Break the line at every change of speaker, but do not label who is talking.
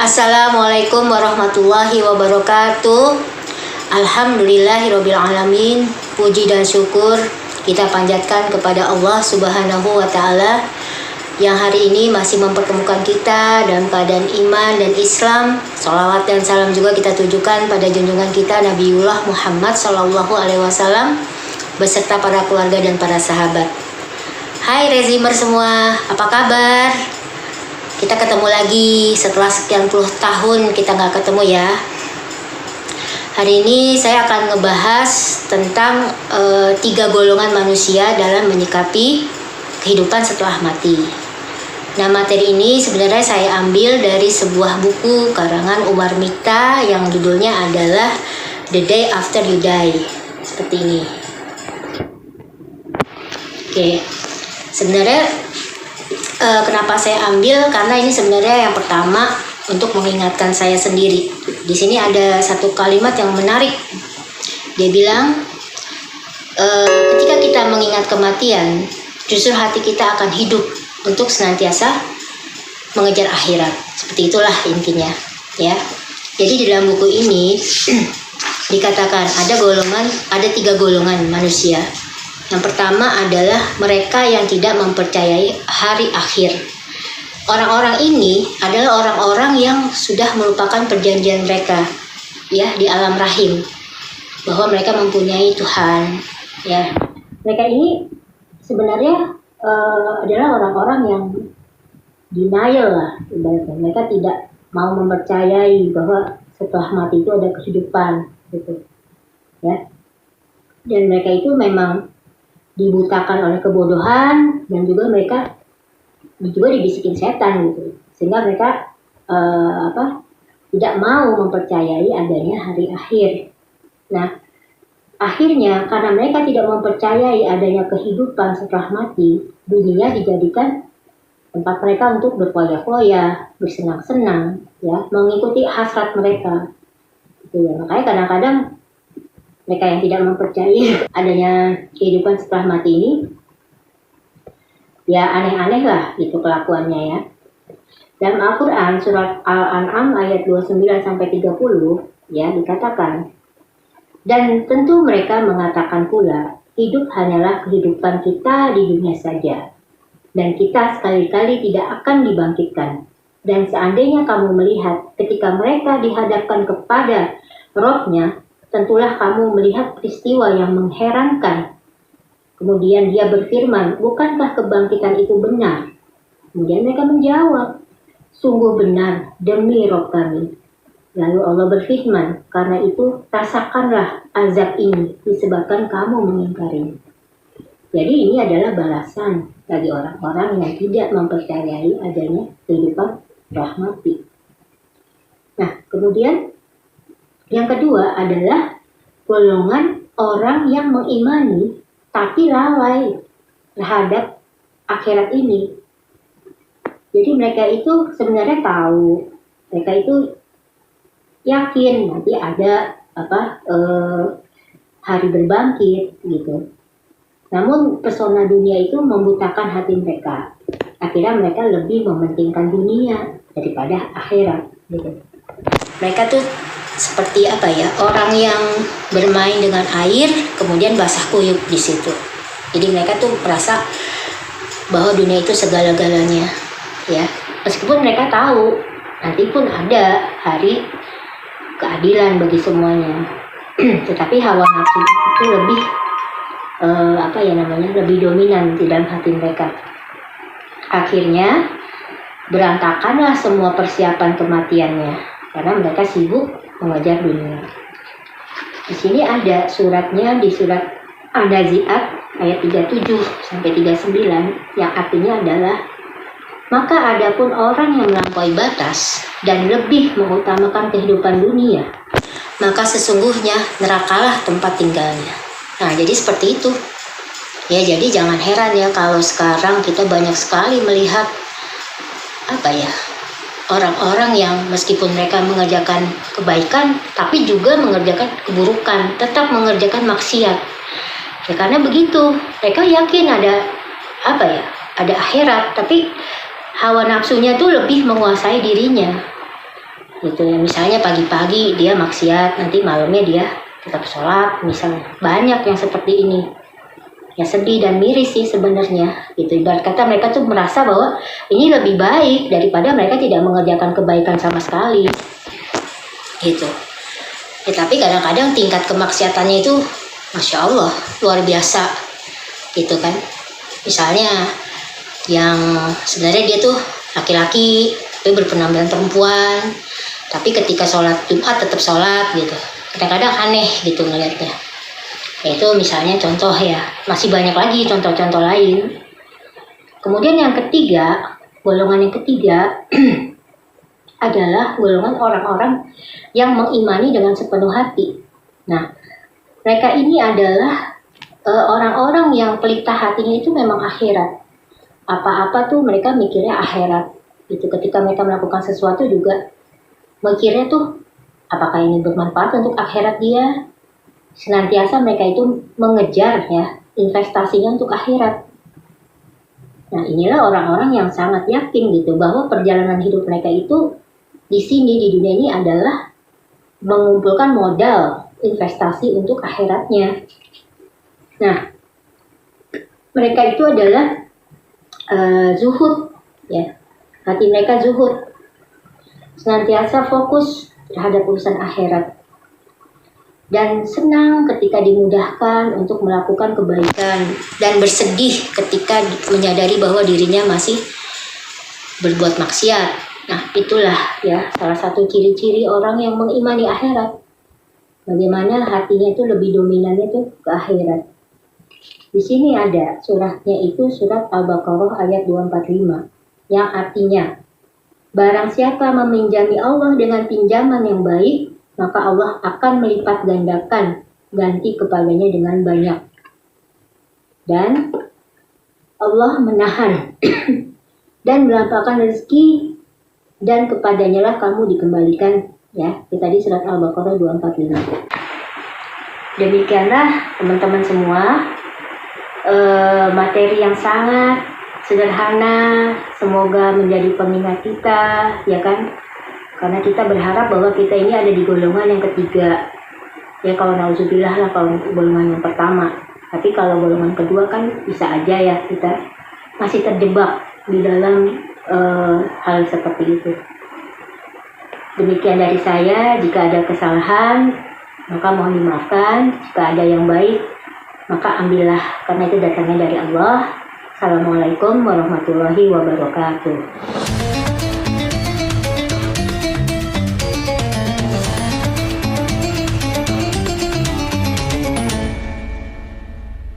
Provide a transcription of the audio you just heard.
Assalamualaikum warahmatullahi wabarakatuh. Alhamdulillahirabbil alamin. Puji dan syukur kita panjatkan kepada Allah Subhanahu wa taala yang hari ini masih mempertemukan kita dalam keadaan iman dan Islam. Sholawat dan salam juga kita tujukan pada junjungan kita Nabiullah Muhammad sallallahu alaihi wasallam beserta para keluarga dan para sahabat. Hai Rezimer semua, apa kabar? Kita ketemu lagi setelah sekian puluh tahun kita nggak ketemu ya. Hari ini saya akan ngebahas tentang 3 golongan manusia dalam menyikapi kehidupan setelah mati. Nah, materi ini sebenarnya saya ambil dari sebuah buku karangan Umar Mikta yang judulnya adalah The Day After You Die. Seperti ini. Oke, sebenarnya kenapa saya ambil, karena ini sebenarnya yang pertama untuk mengingatkan saya sendiri. Di sini ada satu kalimat yang menarik. Dia bilang, ketika kita mengingat kematian, justru hati kita akan hidup untuk senantiasa mengejar akhirat. Seperti itulah intinya, ya. Jadi di dalam buku ini dikatakan ada 3 golongan manusia. Yang pertama adalah mereka yang tidak mempercayai hari akhir. Orang-orang ini adalah orang-orang yang sudah melupakan perjanjian mereka, ya, di alam rahim, bahwa mereka mempunyai Tuhan, ya. Mereka ini sebenarnya adalah orang-orang yang denial lah, ibaratnya. Mereka tidak mau mempercayai bahwa setelah mati itu ada kehidupan, gitu, ya. Dan mereka itu memang dibutakan oleh kebodohan, dan juga mereka juga dibisikin setan gitu, sehingga mereka tidak mau mempercayai adanya hari akhir. Nah, akhirnya karena mereka tidak mempercayai adanya kehidupan setelah mati, dunia dijadikan tempat mereka untuk berfoya-foya, bersenang-senang, ya, mengikuti hasrat mereka. Gitu ya. Makanya kadang-kadang mereka yang tidak mempercayai adanya kehidupan setelah mati ini, ya aneh-aneh lah gitu kelakuannya, ya. Dalam Al-Quran surat Al-An'am ayat 29-30, ya, dikatakan, dan tentu mereka mengatakan pula, hidup hanyalah kehidupan kita di dunia saja, dan kita sekali-kali tidak akan dibangkitkan. Dan seandainya kamu melihat ketika mereka dihadapkan kepada Rohnya, tentulah kamu melihat peristiwa yang mengherankan. Kemudian dia berfirman, bukankah kebangkitan itu benar? Kemudian mereka menjawab, sungguh benar demi Roh kami. Lalu Allah berfirman, karena itu rasakanlah azab ini disebabkan kamu mengingkari. Jadi ini adalah balasan bagi orang-orang yang tidak mempercayai adanya kehidupan setelah mati. Nah, kemudian yang kedua adalah golongan orang yang mengimani tapi lalai terhadap akhirat ini. Jadi mereka itu sebenarnya tahu, mereka itu yakin nanti ada hari berbangkit gitu. Namun pesona dunia itu membutakan hati mereka. Akhirnya mereka lebih mementingkan dunia daripada akhirat gitu. Mereka tuh seperti orang yang bermain dengan air kemudian basah kuyup di situ. Jadi mereka tuh merasa bahwa dunia itu segala-galanya, ya. Meskipun mereka tahu nanti pun ada hari keadilan bagi semuanya, tetapi hawa nafsu itu lebih lebih dominan di dalam hati mereka. Akhirnya berantakanlah semua persiapan kematiannya karena mereka sibuk mengejar dunia. Di sini ada suratnya, di surat An-Nazi'at ayat 37-39 yang artinya adalah, maka adapun orang yang melampaui batas dan lebih mengutamakan kehidupan dunia, maka sesungguhnya nerakalah tempat tinggalnya. Nah, jadi seperti itu. Ya, jadi jangan heran ya kalau sekarang kita banyak sekali melihat orang-orang yang meskipun mereka mengerjakan kebaikan tapi juga mengerjakan keburukan, tetap mengerjakan maksiat. Ya karena begitu, mereka yakin ada akhirat, tapi hawa nafsunya tuh lebih menguasai dirinya. gitu ya. Misalnya pagi-pagi dia maksiat, nanti malamnya dia tetap sholat misalnya. Banyak yang seperti ini. Ya sedih dan miris sih sebenarnya gitu. Ibarat kata mereka tuh merasa bahwa ini lebih baik daripada mereka tidak mengerjakan kebaikan sama sekali gitu ya. Tapi kadang-kadang tingkat kemaksiatannya itu Masya Allah luar biasa gitu kan. Misalnya yang sebenarnya dia tuh laki-laki tapi berpenampilan perempuan, tapi ketika sholat Jumat tetap sholat gitu. Kadang-kadang aneh gitu ngeliatnya. Itu misalnya contoh ya, masih banyak lagi contoh-contoh lain. Kemudian yang ketiga, golongan yang ketiga adalah golongan orang-orang yang mengimani dengan sepenuh hati. Nah, mereka ini adalah orang-orang yang pelita hatinya itu memang akhirat. Apa-apa tuh mereka mikirnya akhirat. Gitu. Ketika mereka melakukan sesuatu juga mikirnya tuh apakah ini bermanfaat untuk akhirat dia. Senantiasa mereka itu mengejar ya investasinya untuk akhirat. Nah, inilah orang-orang yang sangat yakin gitu bahwa perjalanan hidup mereka itu di sini di dunia ini adalah mengumpulkan modal investasi untuk akhiratnya. Nah, mereka itu adalah zuhud ya. Hati mereka zuhud. Senantiasa fokus terhadap urusan akhirat. Dan senang ketika dimudahkan untuk melakukan kebaikan dan bersedih ketika menyadari bahwa dirinya masih berbuat maksiat. Nah, itulah ya salah satu ciri-ciri orang yang mengimani akhirat. Bagaimana hatinya itu lebih dominannya itu ke akhirat. Di sini ada suratnya itu surat Al-Baqarah ayat 245 yang artinya barang siapa meminjami Allah dengan pinjaman yang baik, maka Allah akan melipat gandakan ganti kepadanya dengan banyak. Dan Allah menahan dan melampaukan rezeki dan kepadanya lah kamu dikembalikan ya. Itu tadi surat Al-Baqarah 245. Demikianlah teman-teman semua materi yang sangat sederhana, semoga menjadi pengingat kita ya kan. Karena kita berharap bahwa kita ini ada di golongan yang ketiga. Ya kalau nauzubillah lah kalau golongan yang pertama. Tapi kalau golongan kedua kan bisa aja ya kita masih terjebak di dalam hal seperti itu. Demikian dari saya. Jika ada kesalahan maka mohon dimaafkan. Jika ada yang baik maka ambillah karena itu datangnya dari Allah. Assalamualaikum warahmatullahi wabarakatuh.